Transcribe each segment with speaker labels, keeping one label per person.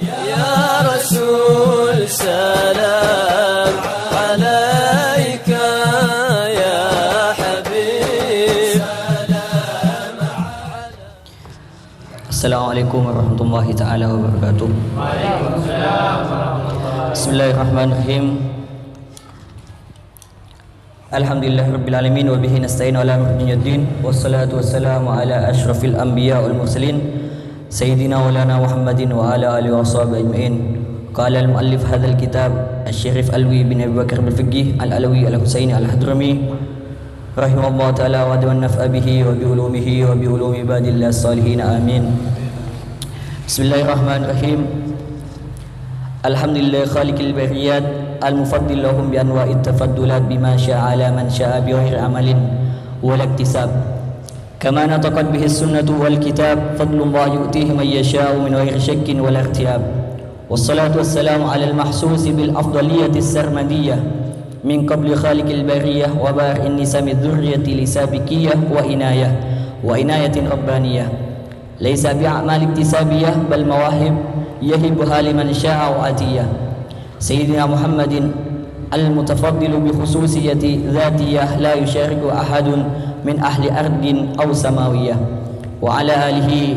Speaker 1: يا رسول سلام عليك يا حبيب.
Speaker 2: Assalamualaikum warahmatullahi taala wabarakatuh. Bismillahirrahmanirrahim. Alhamdulillahirabbil alamin wa bihi nasta'in ala umuriddin wassalatu wassalamu ala asyrafil anbiya wal mursalin sayyidina walana Muhammadin wa ala alihi washabihi ajmain. Qala al muallif hadzal kitab Asy-Syarif Alwi bin Abi Bakar al-Fiqih al-Alawi al-Husaini al-Hadrami rahimahullah ta'ala wa dawan naf'a bihi wa bi ulumihi wa bi ulumi ibadillah salihin amin. Bismillahirrahmanirrahim. Alhamdulillah khaliqil bariyat al-mufaddil lahum bi anwa'it tafaddulat bima syaa ala man syaa bi ghairi amalin wal iktisab kama nataqat bihi sunnatu wal kitab fadlullah yu'tihi man yasha'u min ghairi shakkin wal irtiyab. Wassalatu wassalamu ala al-mahsusi bil afdaliyyati as-sarmadiyyah min qabli khaliqil bariyah wa bar'in nisami dzurriyyati lisabiqiyah wa inayatin rabbaniyah laysa bi'amal iktisabiyah bal mawahib yahibuha liman syaa wa atiyah. Sayyidina Muhammadin al-mutafaddilu bi khususiyati dzatiyah la yusyariku ahadun min ahli ardin aw samawiyah wa ala alihi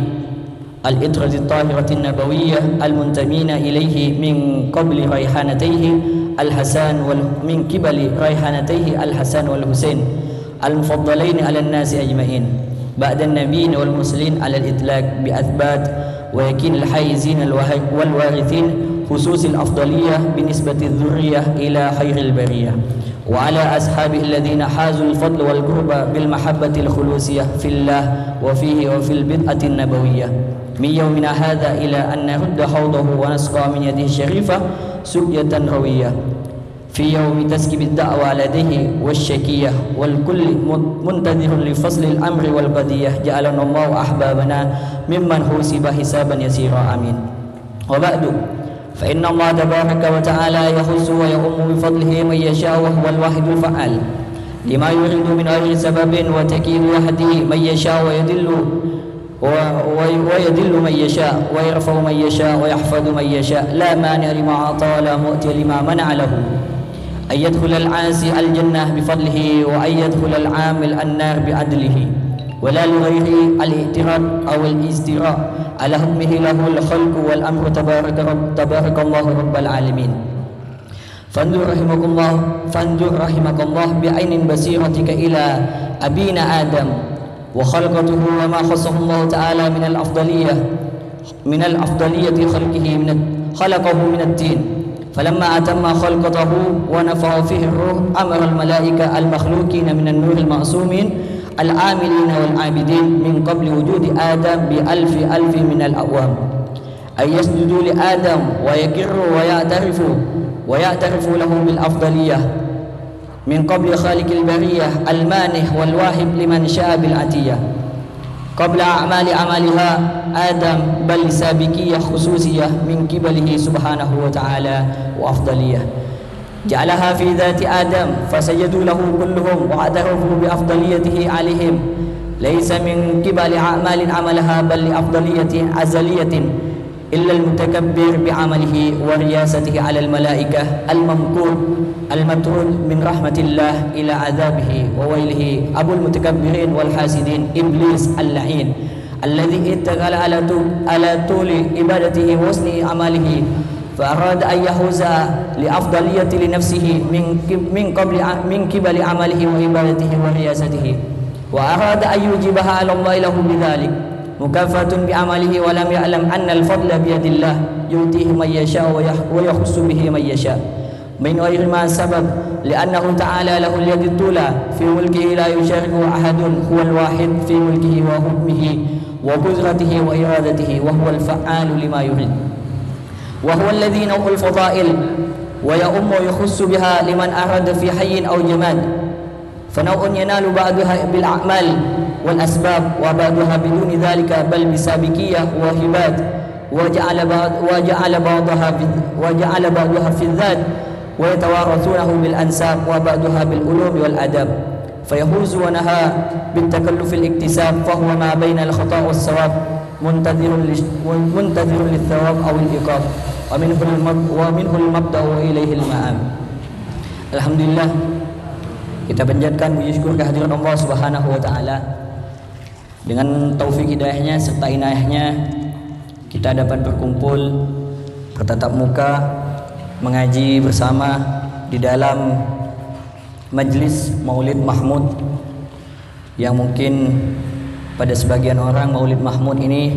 Speaker 2: al-itrati at-tahirati an-nabawiyyah al-muntamina ilayhi min qabli rayhanatayhi al-Hasan wal min qibali rayhanatayhi al-Hasan wal Husain al-mufaddalain ala an-nasi ajma'in ba'da an-nabiyyin wal muslimin ala al-itlaq bi athbat wa yakin al-haizin wal warithin خصوص الأفضلية بنسبة الذرية إلى خير البرية وعلى أصحابه الذين حازوا الفضل والقرب بالمحبة الخلوصية في الله وفيه وفي البدعة النبوية من يومنا هذا إلى أن نرد حوضه ونسقى من يده الشريفة سقية روية في يوم تسكب الدعوة لديه والشكية والكل منتظر لفصل الأمر والقضية جعلنا الله أحبابنا ممن حوسب حسابا يسيرا آمين. وبعد فإن الله تبارك وتعالى يخص ويؤم بفضله من يشاء وهو الواحد الفعال لما يريد من غير سبب وتكيد وحده من يشاء ويدل من يشاء ويرفع من يشاء ويحفظ من يشاء لا مانع لما أعطى ولا مؤتي لما منع له أن يدخل العاصي الجنة بفضله وأن يدخل العامل النار بعدله ولا لغيره الاعتراض أو الاستراء على حكمه له الخلق والأمر تبارك الله رب العالمين. فانظر رحمك الله بعين بصيرتك إلى أبينا آدم وخلقته وما خصه الله تعالى من الأفضلية خلقه من الدين فلما أتم خلقته ونفخ فيه الروح أمر الملائكة المخلوقين من النور المعصومين العاملين والعابدين من قبل وجود آدم بألف من الأعوام أن يسجدوا لآدم ويقروا ويعترفوا له بالأفضلية من قبل خالق البرية المانح والواهب لمن شاء بالعطية قبل أعمال عملها آدم بل سابقية خصوصية من قبله سبحانه وتعالى وأفضلية جعلها في ذات آدم فسجدوا له كلهم واعترفوا بأفضليته عليهم ليس من قبل أعمال عملها بل لأفضلية أزلية إلا المتكبر بعمله ورياسته على الملائكة الممكور المطرود من رحمة الله إلى عذابه وويله أبو المتكبرين والحاسدين إبليس اللعين الذي اتكل على طول عبادته وحسن أعماله فأراد أن يحوز لأفضلية لنفسه من قبل عمله وعبادته ورياسته وأراد أن يوجبها على الله له بذلك مكافأة بعمله ولم يعلم أن الفضل بيد الله يؤتيه من يشاء ويخص به من يشاء من غير ما سبب لأنه تعالى له اليد الطولى في ملكه لا يشاركه أحد هو الواحد في ملكه وحكمه وقدرته وإرادته وهو الفعال لما يريد وهو الذي نوع الفضائل ويؤم ويخص بها لمن أراد في حي أو جماد فنوع ينال بعضها بالأعمال والأسباب وبعضها بدون ذلك بل بسابقية وهبات وجعل بعضها في الذات ويتوارثونه بالأنساب وبعضها بالعلوم والأدب فيفوز ونهى بالتكلف الاكتساب فهو ما بين الخطأ والصواب muntazirun litsawab aw al-iqab wa minhul mabda' wa ilaihi al-ma'ab. Alhamdulillah, kita panjatkan puji syukur kehadirat Allah Subhanahu wa taala. Dengan taufik hidayahnya serta inayahnya, kita dapat berkumpul bertatap muka mengaji bersama di dalam majlis Maulid Mahmud, yang mungkin pada sebagian orang Maulid Mahmud ini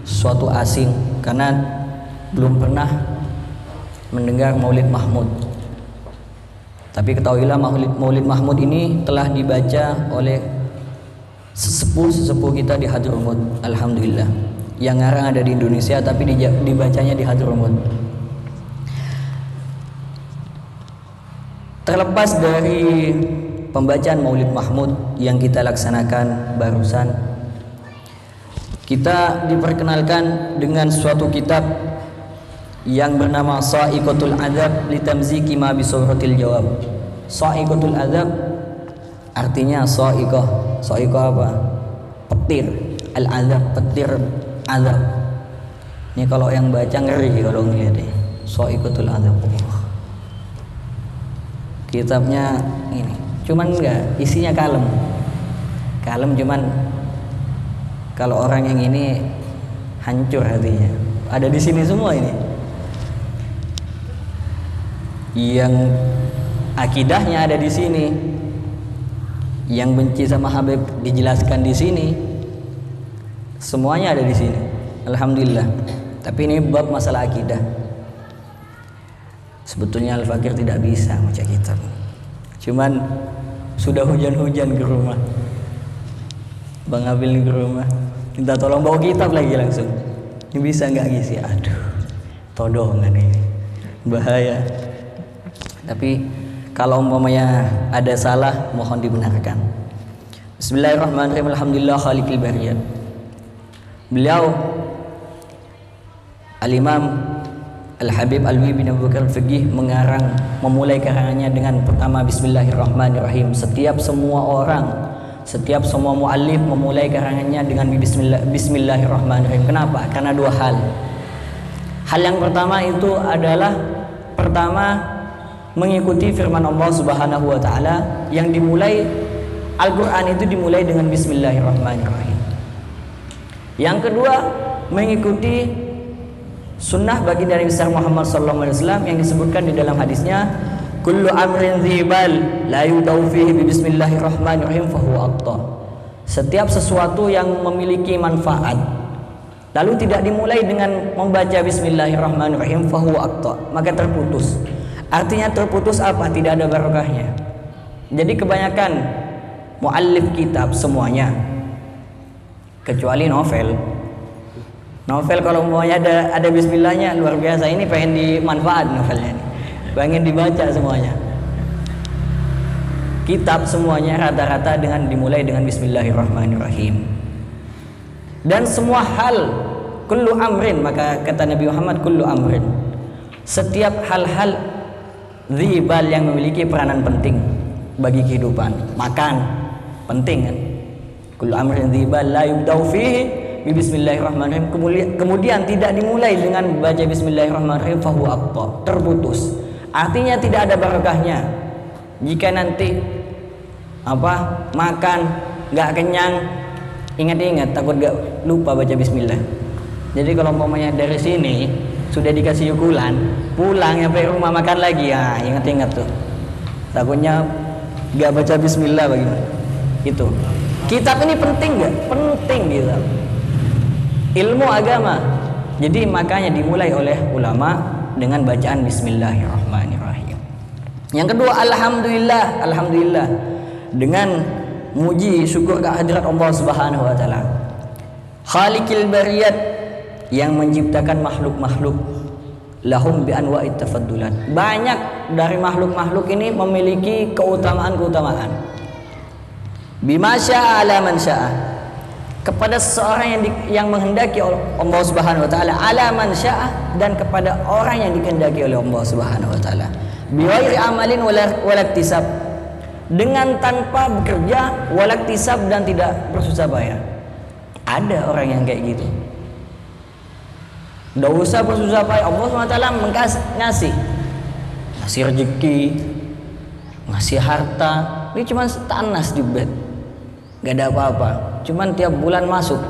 Speaker 2: suatu asing karena belum pernah mendengar Maulid Mahmud. Tapi ketahuilah Maulid Mahmud ini telah dibaca oleh sesepuh kita di Hadramut. Alhamdulillah, yang ngarang ada di Indonesia tapi dibacanya di Hadramut. Terlepas dari pembacaan Maulid Mahmud yang kita laksanakan barusan, kita diperkenalkan dengan suatu kitab yang bernama Sa'iqatul Adzab li Tamziki ma bi Suratil Jawab. Sa'iqatul Adzab artinya sa'iqah. Sa'iqah apa? Petir. Al-adzab, petir azab. Ini kalau yang baca ngeri kalau ngeliat deh. Sa'iqatul Adzab. Kitabnya ini. Cuman enggak, isinya kalem. Kalem, cuman kalau orang yang ini hancur hatinya. Ada di sini semua ini. Yang akidahnya ada di sini. Yang benci sama Habib dijelaskan di sini. Semuanya ada di sini. Alhamdulillah. Tapi ini bab masalah akidah. Sebetulnya Al-Fakir tidak bisa baca kitab. Cuman sudah hujan-hujan ke rumah. Bang Abil ke rumah, minta tolong bawa kitab lagi langsung. Ini bisa nggak ngisi? Aduh, todongan ini. Bahaya. Tapi kalau umpamanya ada salah, mohon dibenarkan. Bismillahirrahmanirrahim. Alhamdulillah khaliqil bariyat. Beliau Al-Imam Al-Habib Alwi bin Abu Bakar Al-Fiqih memulai karangannya dengan pertama Bismillahirrahmanirrahim. Setiap semua muallif memulai karangannya dengan Bismillahirrahmanirrahim. Kenapa? Karena dua hal. Hal yang pertama itu adalah mengikuti firman Allah Subhanahu wa taala yang dimulai Al-Qur'an itu dimulai dengan Bismillahirrahmanirrahim. Yang kedua, mengikuti sunnah baginda Nabi besar Muhammad sallallahu alaihi wasallam yang disebutkan di dalam hadisnya, kullu amrin dzibal la yudau fihi bi bismillahirrahmanirrahim fa huwa aqta. Setiap sesuatu yang memiliki manfaat lalu tidak dimulai dengan membaca bismillahirrahmanirrahim fa huwa aqta, maka terputus. Artinya terputus apa? Tidak ada barokahnya. Jadi kebanyakan muallif kitab semuanya, kecuali novel kalau umpamanya ada bismillahnya luar biasa. Ini pengen dimanfaat novelnya ini, pengen dibaca semuanya. Kitab semuanya rata-rata dimulai dengan bismillahirrahmanirrahim. Dan semua hal, kullu amrin, maka kata Nabi Muhammad, kullu amrin, setiap hal-hal dzibal yang memiliki peranan penting bagi kehidupan. Makan penting kan? Kullu amrin dzibal la yubda'u fihi bismillahirrahmanirrahim. Kemudian tidak dimulai dengan baca bismillahirrahmanirrahim fahuwa aqta, terputus. Artinya tidak ada barokahnya. Jika nanti makan nggak kenyang, ingat-ingat takut nggak lupa baca bismillah. Jadi kalau umpamanya dari sini sudah dikasih yukulan, pulang sampai rumah makan lagi, ya ingat-ingat tuh. Takutnya nggak baca bismillah bagaimana? Itu. Kitab ini penting nggak? Penting gitu. Ilmu agama. Jadi makanya dimulai oleh ulama dengan bacaan bismillahirrahmanirrahim. Yang kedua, alhamdulillah dengan muji syukur kehadirat Allah Subhanahu wa taala. Khaliqil bariyat, yang menciptakan makhluk-makhluk, lahum bi anwa'it tafaddulat. Banyak dari makhluk-makhluk ini memiliki keutamaan-keutamaan. Bima syaa ala man syaa, kepada seseorang yang menghendaki Allah Subhanahu wa taala, ala man syaa, dan kepada orang yang dikehendaki oleh Allah Subhanahu wa taala. Bi ghairi amalin walaktisab, dengan tanpa bekerja, walaktisab, dan tidak bersusah payah. Ada orang yang kayak gitu. Nggak usah bersusah payah, Allah SWT ngasih rezeki, ngasih harta. Ini cuma tanas di bed, nggak ada apa-apa. Cuman tiap bulan masuk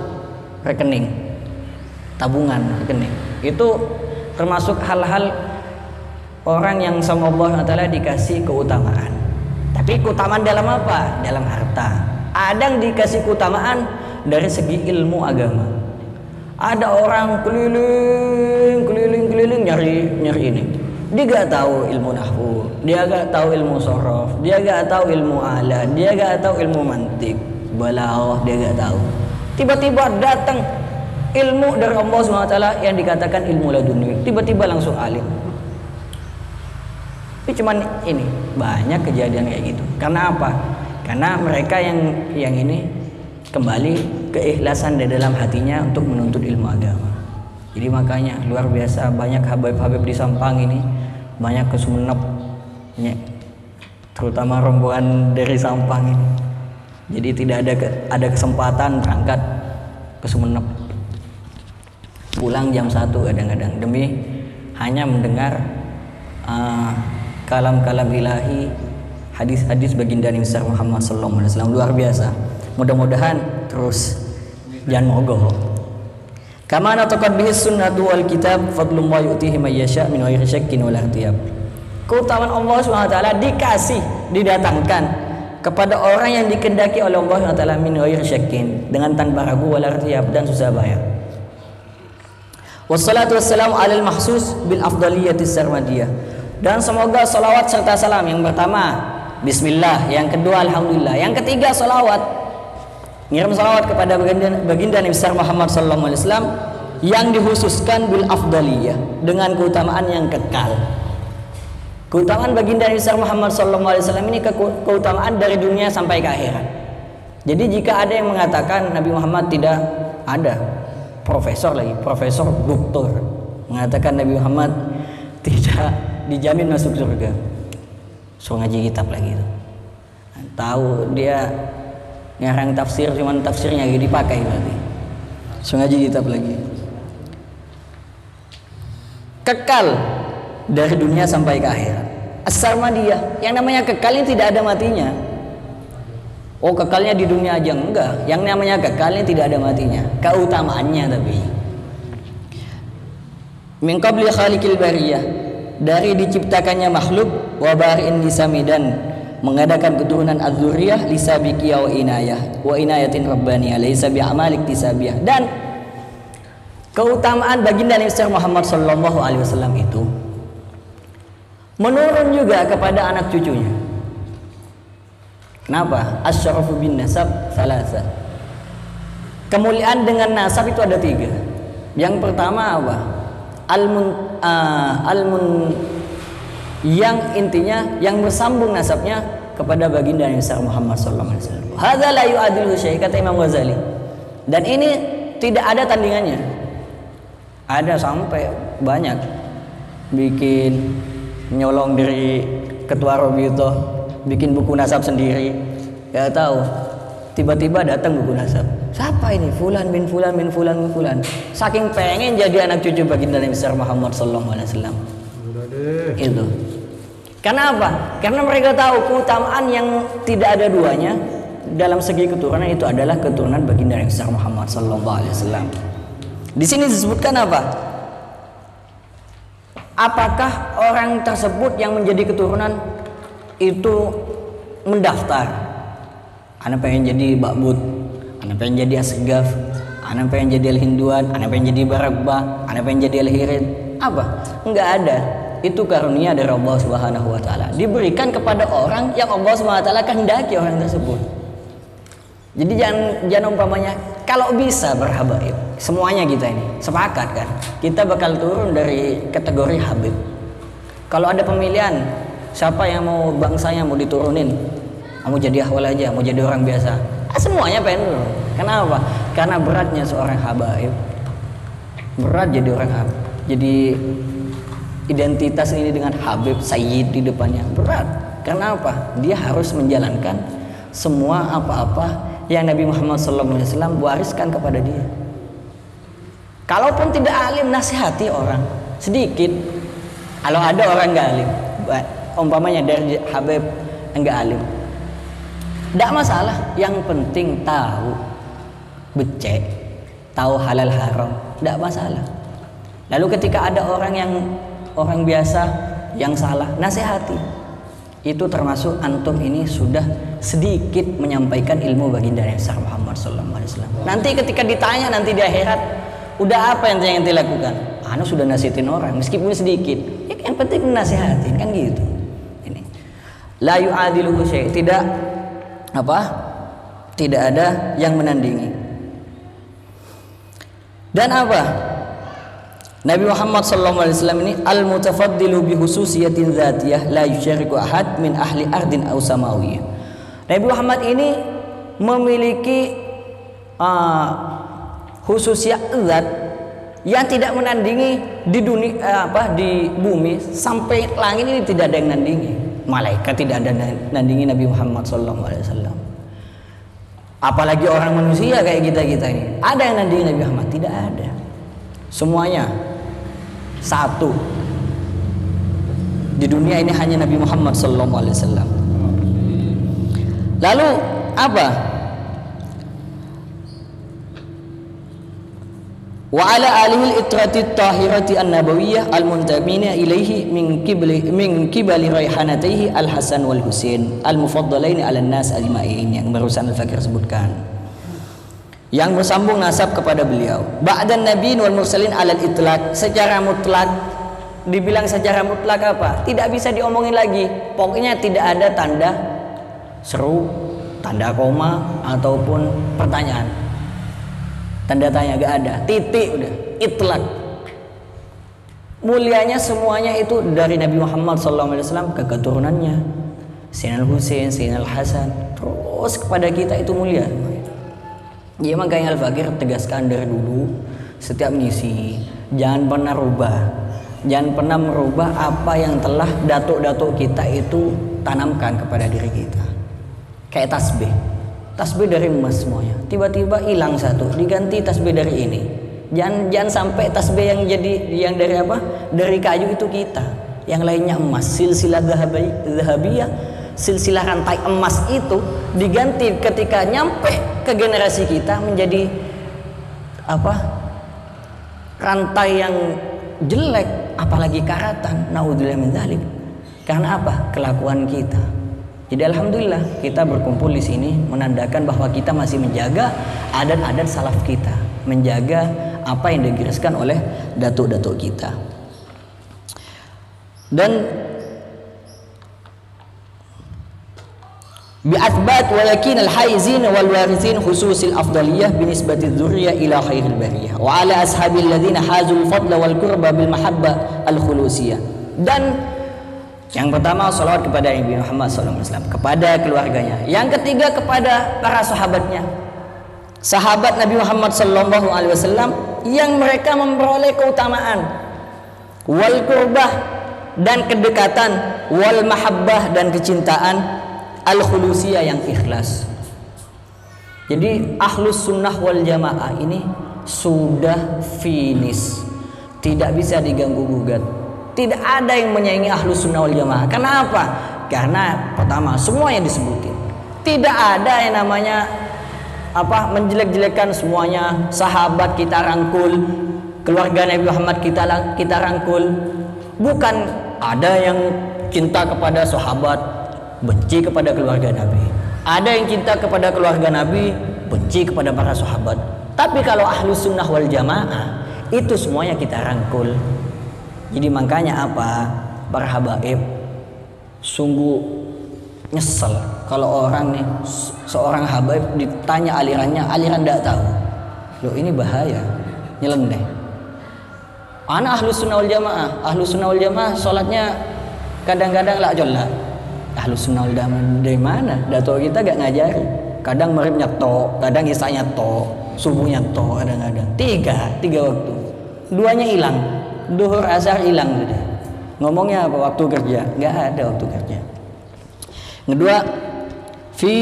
Speaker 2: rekening, tabungan rekening. Itu termasuk hal-hal orang yang sama Allah SWT dikasih keutamaan. Tapi keutamaan dalam apa? Dalam harta. Ada yang dikasih keutamaan dari segi ilmu agama. Ada orang keliling nyari ini. Dia gak tahu ilmu nahwu, dia gak tahu ilmu sorof, dia gak tahu ilmu ala, dia gak tahu ilmu mantik, balaghah, dia gak tahu. Tiba-tiba datang ilmu dari Allah SWT yang dikatakan ilmu laduni, tiba-tiba langsung alim. Tapi cuman ini banyak kejadian kayak gitu. Karena apa? Karena mereka yang ini kembali keikhlasan di dalam hatinya untuk menuntut ilmu agama. Jadi makanya luar biasa banyak habib-habib di Sampang ini, banyak ke Sumenep, terutama rombongan dari Sampang ini. Jadi tidak ada kesempatan berangkat ke Sumenep, pulang jam 1 kadang-kadang demi hanya mendengar kalam-kalam ilahi, hadis-hadis baginda Nabi Muhammad SAW. Luar biasa. Mudah-mudahan terus jangan mogok. Kama nataqad bihi sunnatu wal kitab fadlullah yu'tihi may yasha min ghairi syakkin wala ihtiyab. Keutamaan Allah SWT dikasih, didatangkan kepada orang yang dikehendaki oleh Allah SWT min ghairi syakkin, dengan tanpa ragu wala ihtiyab dan susah payah. Wassalatu wassalamu alal mahsus bil afdaliyati sarmadiyah. Dan semoga salawat serta salam yang pertama bismillah, yang kedua alhamdulillah, yang ketiga salawat, ngirim salawat kepada baginda Nabi Muhammad SAW yang dikhususkan bil afdaliyah, dengan keutamaan yang kekal. Keutamaan baginda Nabi Muhammad SAW ini keutamaan dari dunia sampai ke akhirat. Jadi jika ada yang mengatakan Nabi Muhammad tidak ada, profesor doktor mengatakan Nabi Muhammad tidak dijamin masuk surga, so ngaji kitab lagi itu. Tahu dia ngarang tafsir, cuman tafsirnya lagi dipakai berarti. So ngaji kitab lagi. Kekal dari dunia sampai ke akhirat. As-sarmadiyah, yang namanya kekal ini tidak ada matinya. Oh, kekalnya di dunia aja enggak. Yang namanya kekal ini tidak ada matinya. Keutamaannya tapi min qabli khaliqil bariyah, dari diciptakannya makhluk, wa bari'in lisamidan, mengadakan keturunan az-zurriyah lisabiqiyah wa inayatin rabbaniyah laisa bi'amalik tisabiyah. Dan keutamaan baginda Nabi Muhammad sallallahu alaihi wasallam itu menurun juga kepada anak cucunya. Kenapa? Asyarafu bin nasab salasa. Kemuliaan dengan nasab itu ada 3. Yang pertama apa? Yang intinya yang bersambung nasabnya kepada baginda Nabi Muhammad sallallahu alaihi wasallam. Hadza la yu'adilu syai', kata Imam Ghazali. Dan ini tidak ada tandingannya. Ada sampai banyak bikin nyolong dari ketua Robito, bikin buku nasab sendiri. Gak tahu. Tiba-tiba datang buku nasab. Siapa ini? Fulan bin Fulan bin Fulan bin Fulan. Saking pengen jadi anak cucu baginda Nabi Muhammad sallallahu alaihi wasallam. Itu. Karena apa? Karena mereka tahu keutamaan yang tidak ada duanya dalam segi keturunan itu adalah keturunan baginda Nabi Muhammad sallallahu alaihi wasallam. Di sini disebutkan apa? Apakah orang tersebut yang menjadi keturunan itu mendaftar? Ana pengen jadi Bakbut, ana pengen jadi Asgaf, ana pengen jadi Al-Hinduan, ana pengen jadi Barakbah, ana pengen jadi Al-Hirid. Apa? Enggak ada. Itu karunia dari Allah Subhanahu wa taala. Diberikan kepada orang yang Allah Subhanahu wa taala kehendaki orang tersebut. Jadi jangan umpamanya kalau bisa berhabaib. Semuanya kita ini sepakat kan? Kita bakal turun dari kategori habib. Kalau ada pemilihan siapa yang mau bangsanya mau diturunin, mau jadi ahwal aja, mau jadi orang biasa, semuanya pengen turun. Kenapa? Karena beratnya seorang habaib. Berat jadi orang habib. Jadi identitas ini dengan habib sayyid di depannya berat. Karena apa? Dia harus menjalankan semua apa-apa yang Nabi Muhammad SAW wariskan kepada dia. Kalaupun tidak alim, nasihati orang sedikit. Kalau ada orang nggak alim, umpamanya dari Habib nggak alim, tidak masalah. Yang penting tahu becek, tahu halal haram, tidak masalah. Lalu ketika ada orang biasa yang salah, nasihati. Itu termasuk antum ini sudah sedikit menyampaikan ilmu baginda Nabi Muhammad SAW. Nanti ketika ditanya nanti di akhirat, udah apa yang dilakukan? Anu sudah nasihatin orang meskipun sedikit. Ya, yang penting nasihatin kan gitu. Ini. La yu'adiluhu syai', tidak ada yang menandingi. Dan apa? Nabi Muhammad SAW ini al-mutafaddilu bi khususiyatin dzatiyah la yusyariku ahad min ahli ardin aw samawiyah. Nabi Muhammad ini memiliki khususiyat zat yang tidak menandingi di dunia di bumi sampai langit ini, tidak ada yang nandingi. Malaikat tidak ada nandingi Nabi Muhammad SAW. Apalagi orang manusia kayak kita ini. Ada yang nandingi Nabi Muhammad? Tidak ada. Semuanya satu di dunia ini hanya Nabi Muhammad SAW. Lalu apa? Wa ala alihi al-itrati tahirati an-nabawiyyah al-muntamina ilaihi min qibali raihanataihi al-Hasan wal Husain al-mufaddalain ala an-nas ajma'in, yang barusan Al-Fakir sebutkan, yang bersambung nasab kepada beliau. Ba'dan nabiyyin wal mursalin alal itlaq, secara mutlak. Dibilang secara mutlak apa? Tidak bisa diomongin lagi. Pokoknya tidak ada tanda seru, tanda koma ataupun pertanyaan. Tanda tanya gak ada. Titik udah. Itlaq. Mulianya semuanya itu dari Nabi Muhammad SAW ke keturunannya. Sayyidina Husain, Sayyidina Hasan, terus kepada kita itu mulia. Ya makanya Al-Fakir tegaskan dari dulu setiap misi jangan pernah merubah apa yang telah datuk-datuk kita itu tanamkan kepada diri kita. Kayak tasbih dari emas semuanya, tiba-tiba hilang satu, diganti tasbih dari ini. Jangan sampai tasbih yang dari kayu itu kita, yang lainnya emas, silsilah zahabiyah, silsilah rantai emas itu diganti ketika nyampe ke generasi kita menjadi rantai yang jelek, apalagi karatan. Naudzubillah min dzalik. Karena apa? Kelakuan kita. Jadi alhamdulillah kita berkumpul di sini menandakan bahwa kita masih menjaga adat-adat salaf kita, menjaga apa yang digariskan oleh datuk-datuk kita. Dan bi'athbat wa yakin al-haizin wal warithin khususil afdaliyah binisbati dzurriyyah ila khairil bariyah wa ala ashabil ladzina hazul fadla wal qurba bil mahabbah al khulusiyah. Dan yang pertama salawat kepada Nabi Muhammad SAW, kepada keluarganya. Yang ketiga kepada para sahabatnya, sahabat Nabi Muhammad SAW yang mereka memperoleh keutamaan wal qurbah dan kedekatan, wal mahabbah dan kecintaan, al-khulusiyah yang ikhlas. Jadi ahlus sunnah wal jamaah ini sudah finish, tidak bisa diganggu gugat. Tidak ada yang menyaingi ahlus sunnah wal jamaah. Kenapa? Karena pertama semua yang disebutin, tidak ada yang namanya menjelek-jelekan. Semuanya sahabat kita rangkul, keluarga Nabi Muhammad kita rangkul. Bukan ada yang cinta kepada sahabat, benci kepada keluarga Nabi. Ada yang cinta kepada keluarga Nabi, benci kepada para sahabat. Tapi kalau ahlus sunnah wal jamaah itu semuanya kita rangkul. Jadi makanya para habaib sungguh nyesel kalau orang nih, seorang habaib ditanya aliran tidak tahu. Loh ini bahaya, nyeleneh. Anak ahlus sunnah wal jamaah sholatnya kadang-kadang la jolla. Ahlus sunnah wal jamaah dari mana? Datuk kita gak ngajari. Kadang maghribnya tok, kadang isanya tok, subuhnya tok, kadang-kadang tiga waktu. Duanya hilang, duhur asar hilang sudah. Ngomongnya apa? Waktu kerja, nggak ada waktu kerja. Kedua, fi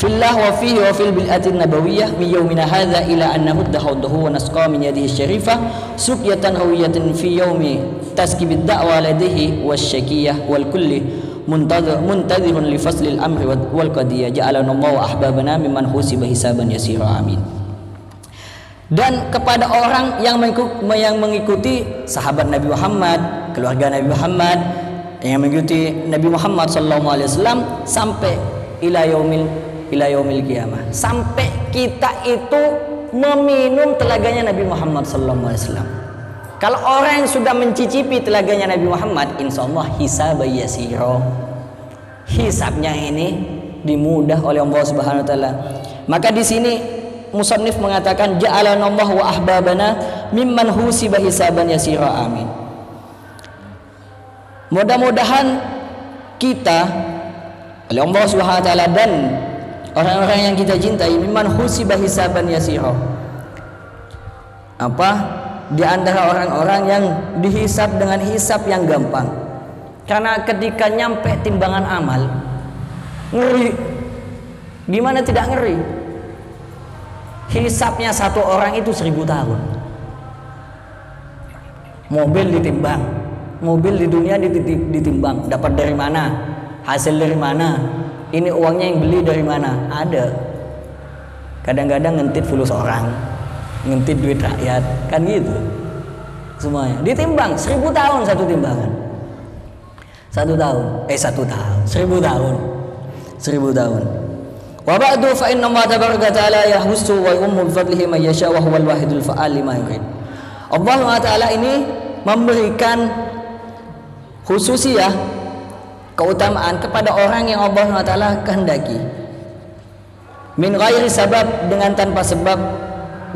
Speaker 2: fillah wa fihi wa fil bil'atin nabawiyyah min yaumina hadza ila an nahudda hawdahu wa nasqa min yadihi syarifah suqyatan rawiyatan fi yaumi taskibid da'wa ladaihi wasyakiyah wal kulli muntadhirun li faslil amri wal qadiyah ja'alana Allah wa ahbabana mimman husiba hisaban yasira amin. Dan kepada orang yang mengikuti sahabat Nabi Muhammad, keluarga Nabi Muhammad, yang mengikuti Nabi Muhammad sallallahu alaihi wasallam sampai ila yaumil qiyamah, sampai kita itu meminum telaganya Nabi Muhammad sallallahu alaihi wasallam. Kalau orang yang sudah mencicipi telaganya Nabi Muhammad, insyaallah hisab yasira, hisabnya ini dimudah oleh Allah Subhanahu wa taala. Maka di sini musannif mengatakan ja'alana Allah wa ahbabana mimman husiba hisaban yasira amin. Mudah-mudahan kita oleh Allah Subhanahu wa taala dan orang-orang yang kita cintai mimman husiba hisaban yasira. Di antara orang-orang yang dihisab dengan hisab yang gampang. Karena ketika nyampe timbangan amal, ngeri. Gimana tidak ngeri? Hisabnya satu orang itu 1000 tahun. Mobil ditimbang, mobil di dunia ditimbang, dapat dari mana, hasil dari mana, ini uangnya yang beli dari mana, ada. Kadang-kadang ngentit fulus orang, ngentit duit rakyat, kan gitu. Semuanya ditimbang 1000 tahun satu timbangan. 1 tahun, 1000 tahun. 1000 tahun. Wa ba'du fa inna Allah tabaraka ta'ala yahussu wa yummu bi fadlihi man yasha wa huwal wahidul fa'al lima yurid. Allah Ta'ala ini memberikan khususiyah keutamaan kepada orang yang Allah Ta'ala kehendaki. Min ghairi sabab, dengan tanpa sebab.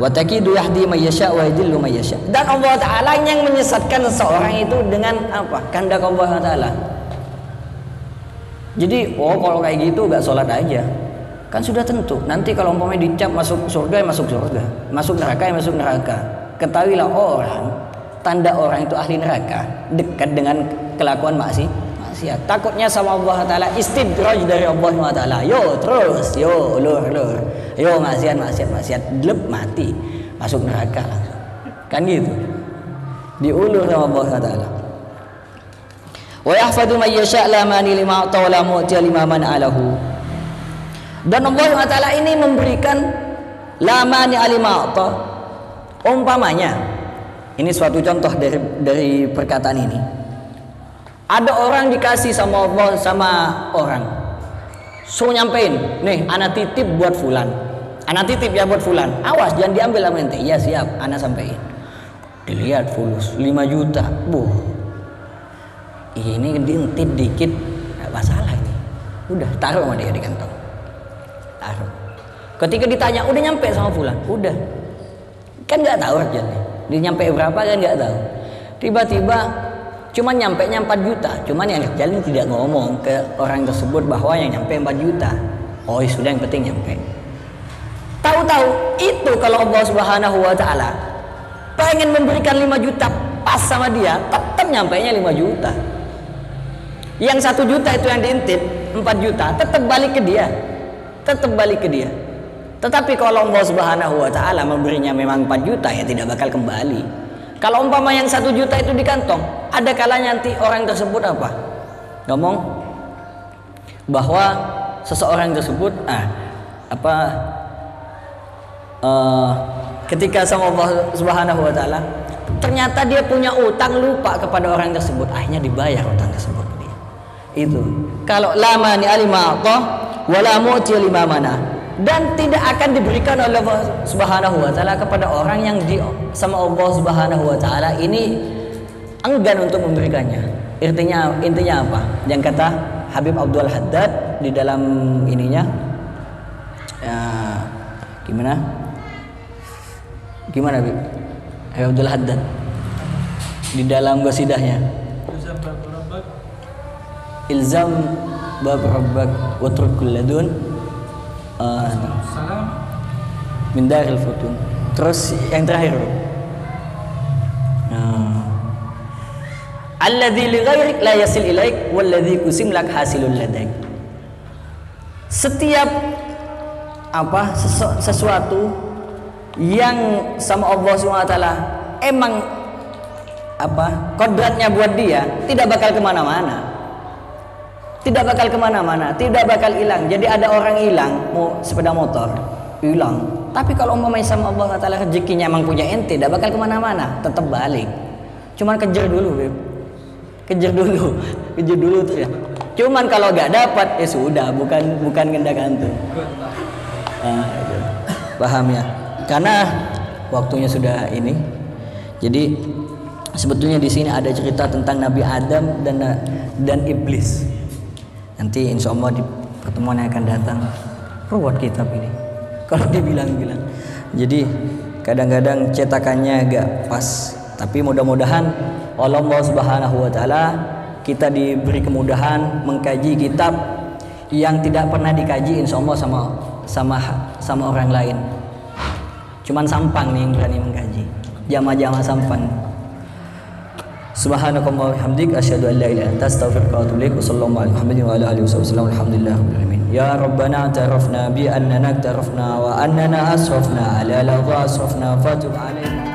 Speaker 2: Wa taqidu yahdi may yasha wa yadillu may yasha. Dan Allah Ta'ala yang menyesatkan seseorang itu dengan apa? Kehendak Allah Ta'ala. Jadi, kalau kayak gitu gak sholat aja. Kan sudah tentu nanti kalau umpamanya dicap masuk surga ya masuk surga, masuk neraka ya masuk neraka. Ketahuilah orang, tanda orang itu ahli neraka dekat dengan kelakuan maksiat. Takutnya sama Allah Ta'ala istidraj dari Allah Ta'ala. Yo terus, yo ulur, yo maksiat, delep mati, masuk neraka langsung. Kan gitu, diulur sama Allah Ta'ala. Wa yahfadu man yasha' la mani lima ata wa la mu'ti lima man'alahu. Dan Allah Ta'ala ini memberikan lamani alimata. Umpamanya, ini suatu contoh dari perkataan ini. Ada orang dikasih sama Allah sama orang, so nyampein, nih anak titip buat fulan, anak titip ya buat fulan, awas jangan diambil sama ente. Ya siap, anak sampein. Dilihat fulus 5 juta, ini diintip dikit, gak masalah ini. Udah taruh sama dia di kantong. Ketika ditanya udah nyampe sama fulan, udah, kan nggak tahu rezekinya, dia nyampe berapa kan nggak tahu. Tiba-tiba cuman nyampe 4 juta, cuman yang rezekinya tidak ngomong ke orang tersebut bahwa yang nyampe 4 juta. Oh sudah, yang penting nyampe. Tahu-tahu itu kalau Allah Subhanahu wa Ta'ala pengen memberikan 5 juta pas sama dia, tetap nyampainya 5 juta. Yang 1 juta itu yang diintip 4 juta tetap balik ke dia. Tetapi kalau Allah Subhanahu wa Ta'ala memberinya memang 4 juta, ya tidak bakal kembali. Kalau umpama yang 1 juta itu di kantong, ada kalanya nanti orang tersebut apa? Ngomong bahwa seseorang tersebut ketika sama Allah Subhanahu wa Ta'ala ternyata dia punya utang, lupa kepada orang tersebut, akhirnya dibayar utang tersebut dia. Itu kalau lama ni alimata wala mu'ti lima mana, dan tidak akan diberikan oleh Allah Subhanahu wa Ta'ala kepada orang yang sama Allah Subhanahu wa Ta'ala ini enggan untuk memberikannya. Intinya apa? Yang kata Habib Abdul Haddad di dalam ininya, gimana Habib Abdul Haddad di dalam qasidahnya, ilzam bab rabbak wa turkul ladun min daril futun. Terus yang terakhir, alladzi li ghairik la yasil ilaik walladzi kusim lak hasilul ladaik. Setiap sesuatu yang sama Allah SWT emang kodratnya buat dia, tidak bakal kemana-mana, tidak bakal hilang. Jadi ada orang hilang mau sepeda motor hilang, tapi kalau umpamanya sama Allah Taala rezekinya emang punya ente, tidak bakal kemana-mana, tetap balik. Cuman kejar dulu tuh ya. Cuman kalau gak dapat ya sudah, bukan gendak gantung. Paham ya? Karena waktunya sudah ini. Jadi sebetulnya di sini ada cerita tentang Nabi Adam dan iblis. Nanti insya Allah di pertemuan yang akan datang ruwet kitab ini kalau dibilang-bilang. Jadi kadang-kadang cetakannya agak pas, tapi mudah-mudahan Allah Subhanahu wa taala kita diberi kemudahan mengkaji kitab yang tidak pernah dikaji insya Allah sama orang lain. Cuman Sampang nih yang berani mengkaji, jamaah-jamaah Sampang. Subhanakallahumma wa bihamdik asyhadu an la ilaha illa anta astaghfiruka wa atubu ilaik. Wassallallahu ala Muhammadin wa ala alihi wasallam. Alhamdulillahirabbil alamin. Ya Rabbana tarafna bi annana tarafna wa annana asrafna ala la asrafna fatub alaina.